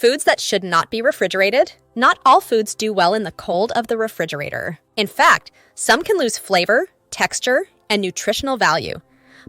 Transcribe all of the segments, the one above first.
Foods that should not be refrigerated. Not all foods do well in the cold of the refrigerator. In fact, some can lose flavor, texture, and nutritional value.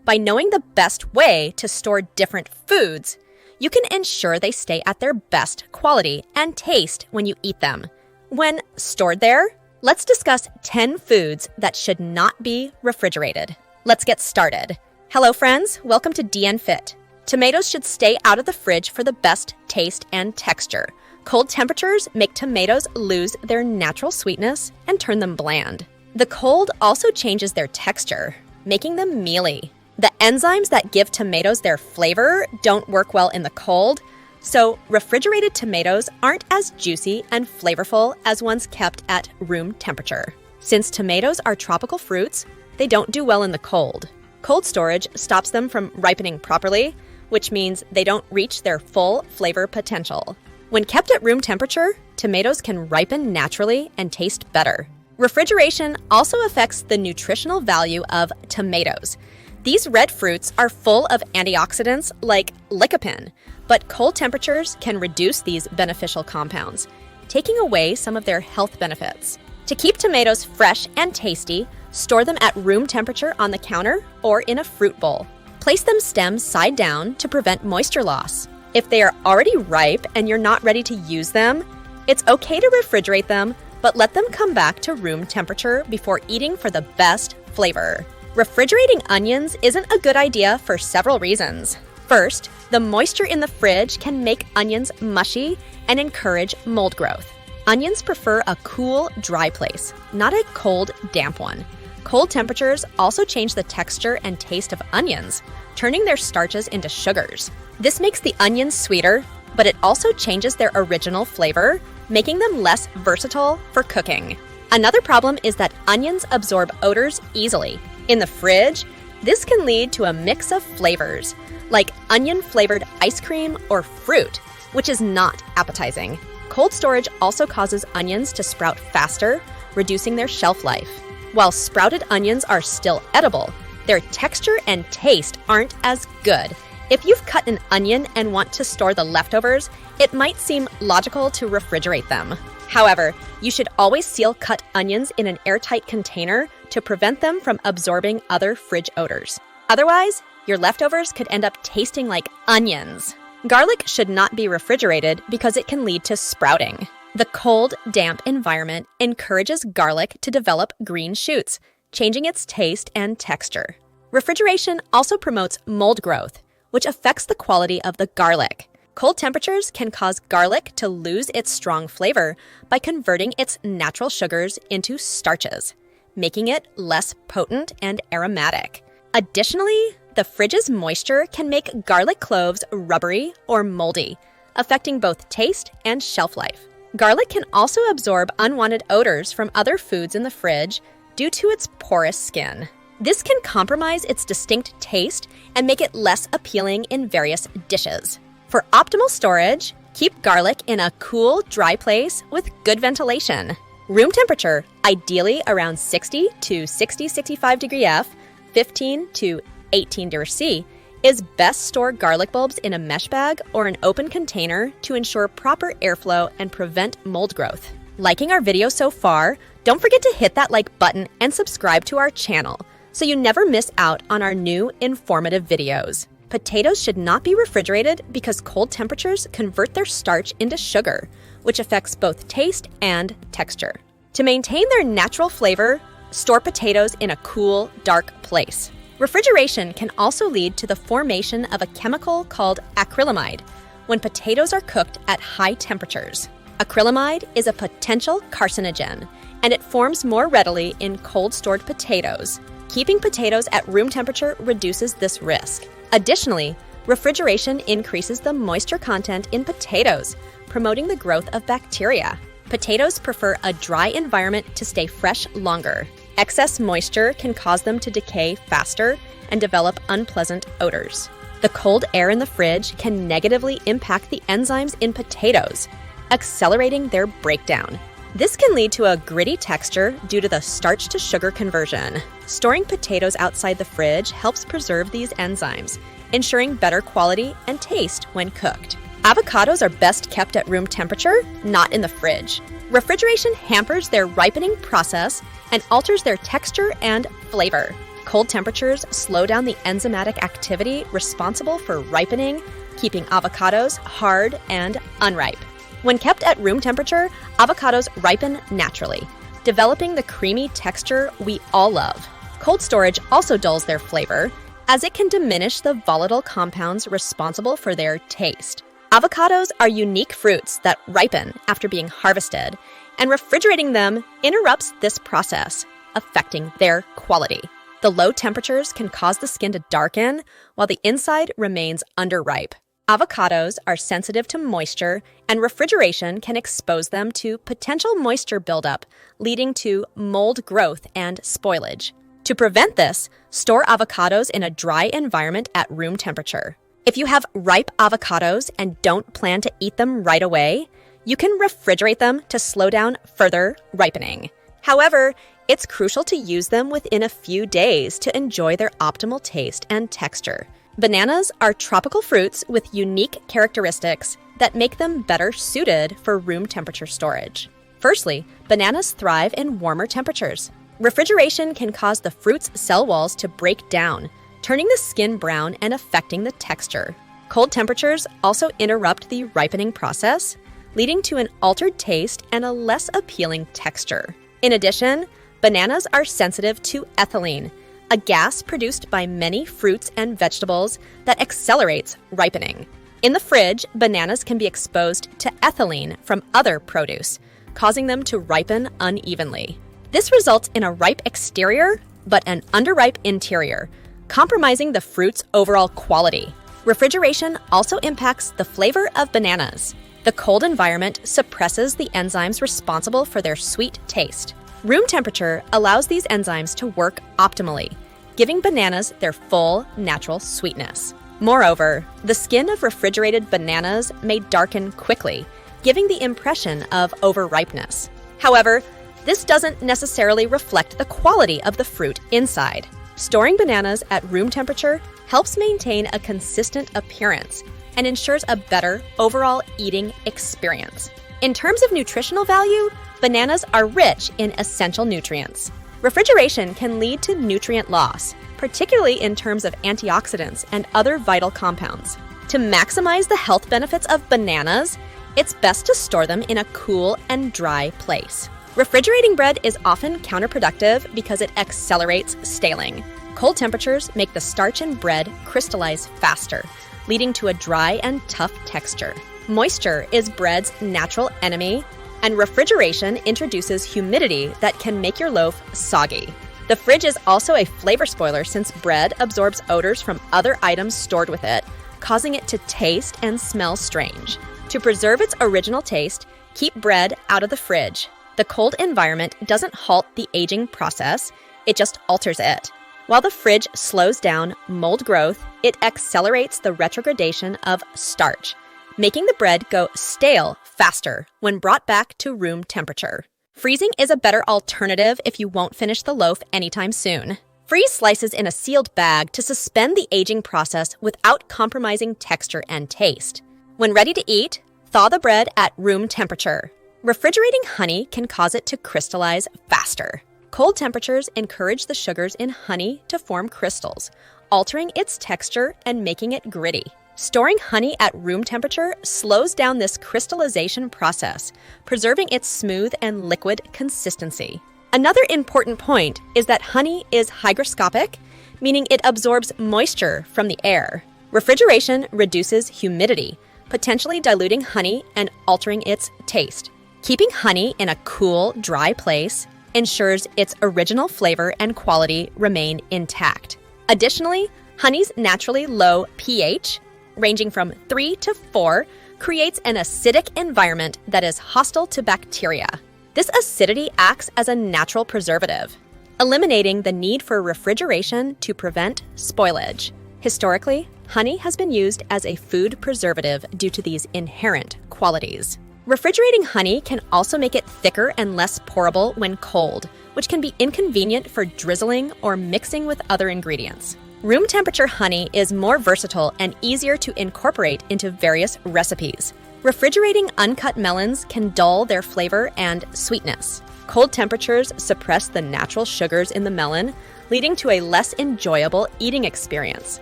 By knowing the best way to store different foods, you can ensure they stay at their best quality and taste when you eat them. When stored there, let's discuss 10 foods that should not be refrigerated. Let's get started. Hello friends, welcome to DN Fit. Tomatoes should stay out of the fridge for the best taste and texture. Cold temperatures make tomatoes lose their natural sweetness and turn them bland. The cold also changes their texture, making them mealy. The enzymes that give tomatoes their flavor don't work well in the cold, so refrigerated tomatoes aren't as juicy and flavorful as ones kept at room temperature. Since tomatoes are tropical fruits, they don't do well in the cold. Cold storage stops them from ripening properly, which means they don't reach their full flavor potential. When kept at room temperature, tomatoes can ripen naturally and taste better. Refrigeration also affects the nutritional value of tomatoes. These red fruits are full of antioxidants like lycopene, but cold temperatures can reduce these beneficial compounds, taking away some of their health benefits. To keep tomatoes fresh and tasty, store them at room temperature on the counter or in a fruit bowl. Place them stems side down to prevent moisture loss. If they are already ripe and you're not ready to use them, it's okay to refrigerate them, but let them come back to room temperature before eating for the best flavor. Refrigerating onions isn't a good idea for several reasons. First, the moisture in the fridge can make onions mushy and encourage mold growth. Onions prefer a cool, dry place, not a cold, damp one. Cold temperatures also change the texture and taste of onions, turning their starches into sugars. This makes the onions sweeter, but it also changes their original flavor, making them less versatile for cooking. Another problem is that onions absorb odors easily. In the fridge, this can lead to a mix of flavors, like onion-flavored ice cream or fruit, which is not appetizing. Cold storage also causes onions to sprout faster, reducing their shelf life. While sprouted onions are still edible, their texture and taste aren't as good. If you've cut an onion and want to store the leftovers, it might seem logical to refrigerate them. However, you should always seal cut onions in an airtight container to prevent them from absorbing other fridge odors. Otherwise, your leftovers could end up tasting like onions. Garlic should not be refrigerated because it can lead to sprouting. The cold, damp environment encourages garlic to develop green shoots, changing its taste and texture. Refrigeration also promotes mold growth, which affects the quality of the garlic. Cold temperatures can cause garlic to lose its strong flavor by converting its natural sugars into starches, making it less potent and aromatic. Additionally, the fridge's moisture can make garlic cloves rubbery or moldy, affecting both taste and shelf life. Garlic can also absorb unwanted odors from other foods in the fridge due to its porous skin. This can compromise its distinct taste and make it less appealing in various dishes. For optimal storage, keep garlic in a cool, dry place with good ventilation. Room temperature, ideally around 60 to 65 degree F, 15 to 18 degrees C, is best stored garlic bulbs in a mesh bag or an open container to ensure proper airflow and prevent mold growth. Liking our video so far, don't forget to hit that like button and subscribe to our channel so you never miss out on our new informative videos. Potatoes should not be refrigerated because cold temperatures convert their starch into sugar, which affects both taste and texture. To maintain their natural flavor, store potatoes in a cool, dark place. Refrigeration can also lead to the formation of a chemical called acrylamide when potatoes are cooked at high temperatures. Acrylamide is a potential carcinogen, and it forms more readily in cold-stored potatoes. Keeping potatoes at room temperature reduces this risk. Additionally, refrigeration increases the moisture content in potatoes, promoting the growth of bacteria. Potatoes prefer a dry environment to stay fresh longer. Excess moisture can cause them to decay faster and develop unpleasant odors. The cold air in the fridge can negatively impact the enzymes in potatoes, accelerating their breakdown. This can lead to a gritty texture due to the starch-to-sugar conversion. Storing potatoes outside the fridge helps preserve these enzymes, ensuring better quality and taste when cooked. Avocados are best kept at room temperature, not in the fridge. Refrigeration hampers their ripening process and alters their texture and flavor. Cold temperatures slow down the enzymatic activity responsible for ripening, keeping avocados hard and unripe. When kept at room temperature, avocados ripen naturally, developing the creamy texture we all love. Cold storage also dulls their flavor, as it can diminish the volatile compounds responsible for their taste. Avocados are unique fruits that ripen after being harvested, and refrigerating them interrupts this process, affecting their quality. The low temperatures can cause the skin to darken, while the inside remains underripe. Avocados are sensitive to moisture, and refrigeration can expose them to potential moisture buildup, leading to mold growth and spoilage. To prevent this, store avocados in a dry environment at room temperature. If you have ripe avocados and don't plan to eat them right away, you can refrigerate them to slow down further ripening. However, it's crucial to use them within a few days to enjoy their optimal taste and texture. Bananas are tropical fruits with unique characteristics that make them better suited for room temperature storage. Firstly, bananas thrive in warmer temperatures. Refrigeration can cause the fruit's cell walls to break down, turning the skin brown and affecting the texture. Cold temperatures also interrupt the ripening process, leading to an altered taste and a less appealing texture. In addition, bananas are sensitive to ethylene, a gas produced by many fruits and vegetables that accelerates ripening. In the fridge, bananas can be exposed to ethylene from other produce, causing them to ripen unevenly. This results in a ripe exterior, but an underripe interior, compromising the fruit's overall quality. Refrigeration also impacts the flavor of bananas. The cold environment suppresses the enzymes responsible for their sweet taste. Room temperature allows these enzymes to work optimally, giving bananas their full, natural sweetness. Moreover, the skin of refrigerated bananas may darken quickly, giving the impression of overripeness. However, this doesn't necessarily reflect the quality of the fruit inside. Storing bananas at room temperature helps maintain a consistent appearance and ensures a better overall eating experience. In terms of nutritional value, bananas are rich in essential nutrients. Refrigeration can lead to nutrient loss, particularly in terms of antioxidants and other vital compounds. To maximize the health benefits of bananas, it's best to store them in a cool and dry place. Refrigerating bread is often counterproductive because it accelerates staling. Cold temperatures make the starch in bread crystallize faster, leading to a dry and tough texture. Moisture is bread's natural enemy, and refrigeration introduces humidity that can make your loaf soggy. The fridge is also a flavor spoiler since bread absorbs odors from other items stored with it, causing it to taste and smell strange. To preserve its original taste, keep bread out of the fridge. The cold environment doesn't halt the aging process, it just alters it. While the fridge slows down mold growth, it accelerates the retrogradation of starch, making the bread go stale faster when brought back to room temperature. Freezing is a better alternative if you won't finish the loaf anytime soon. Freeze slices in a sealed bag to suspend the aging process without compromising texture and taste. When ready to eat, thaw the bread at room temperature. Refrigerating honey can cause it to crystallize faster. Cold temperatures encourage the sugars in honey to form crystals, altering its texture and making it gritty. Storing honey at room temperature slows down this crystallization process, preserving its smooth and liquid consistency. Another important point is that honey is hygroscopic, meaning it absorbs moisture from the air. Refrigeration reduces humidity, potentially diluting honey and altering its taste. Keeping honey in a cool, dry place ensures its original flavor and quality remain intact. Additionally, honey's naturally low pH, ranging from 3 to 4, creates an acidic environment that is hostile to bacteria. This acidity acts as a natural preservative, eliminating the need for refrigeration to prevent spoilage. Historically, honey has been used as a food preservative due to these inherent qualities. Refrigerating honey can also make it thicker and less pourable when cold, which can be inconvenient for drizzling or mixing with other ingredients. Room temperature honey is more versatile and easier to incorporate into various recipes. Refrigerating uncut melons can dull their flavor and sweetness. Cold temperatures suppress the natural sugars in the melon, leading to a less enjoyable eating experience.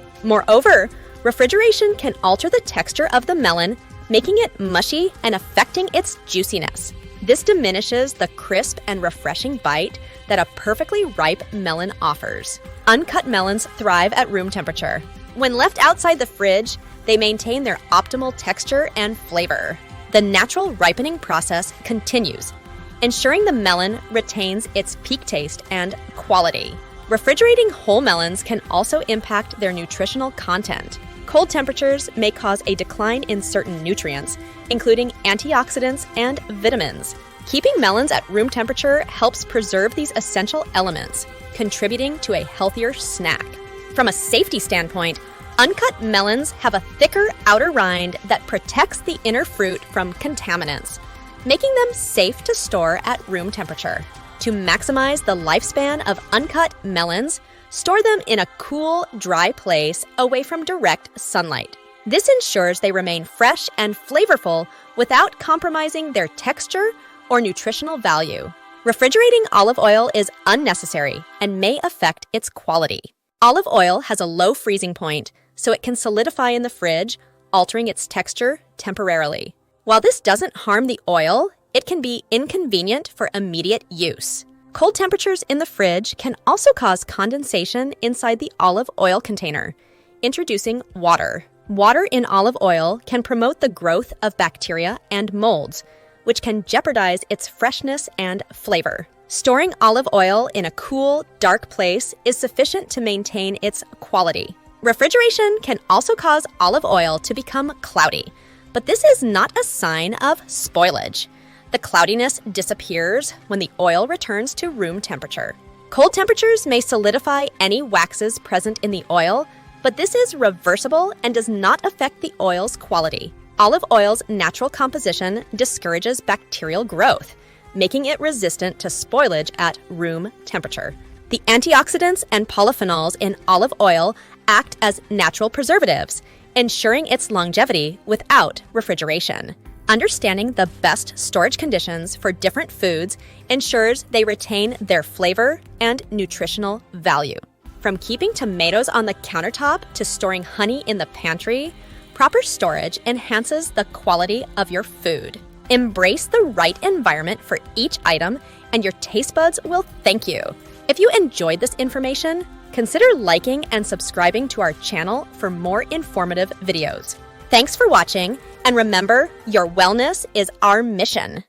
Moreover, refrigeration can alter the texture of the melon, making it mushy and affecting its juiciness. This diminishes the crisp and refreshing bite that a perfectly ripe melon offers. Uncut melons thrive at room temperature. When left outside the fridge, they maintain their optimal texture and flavor. The natural ripening process continues, ensuring the melon retains its peak taste and quality. Refrigerating whole melons can also impact their nutritional content. Cold temperatures may cause a decline in certain nutrients, including antioxidants and vitamins. Keeping melons at room temperature helps preserve these essential elements, contributing to a healthier snack. From a safety standpoint, uncut melons have a thicker outer rind that protects the inner fruit from contaminants, making them safe to store at room temperature. To maximize the lifespan of uncut melons, store them in a cool, dry place away from direct sunlight. This ensures they remain fresh and flavorful without compromising their texture or nutritional value. Refrigerating olive oil is unnecessary and may affect its quality. Olive oil has a low freezing point, so it can solidify in the fridge, altering its texture temporarily. While this doesn't harm the oil, it can be inconvenient for immediate use. Cold temperatures in the fridge can also cause condensation inside the olive oil container, introducing water. Water in olive oil can promote the growth of bacteria and molds, which can jeopardize its freshness and flavor. Storing olive oil in a cool, dark place is sufficient to maintain its quality. Refrigeration can also cause olive oil to become cloudy, but this is not a sign of spoilage. The cloudiness disappears when the oil returns to room temperature. Cold temperatures may solidify any waxes present in the oil, but this is reversible and does not affect the oil's quality. Olive oil's natural composition discourages bacterial growth, making it resistant to spoilage at room temperature. The antioxidants and polyphenols in olive oil act as natural preservatives, ensuring its longevity without refrigeration. Understanding the best storage conditions for different foods ensures they retain their flavor and nutritional value. From keeping tomatoes on the countertop to storing honey in the pantry, proper storage enhances the quality of your food. Embrace the right environment for each item, and your taste buds will thank you. If you enjoyed this information, consider liking and subscribing to our channel for more informative videos. Thanks for watching, and remember, your wellness is our mission.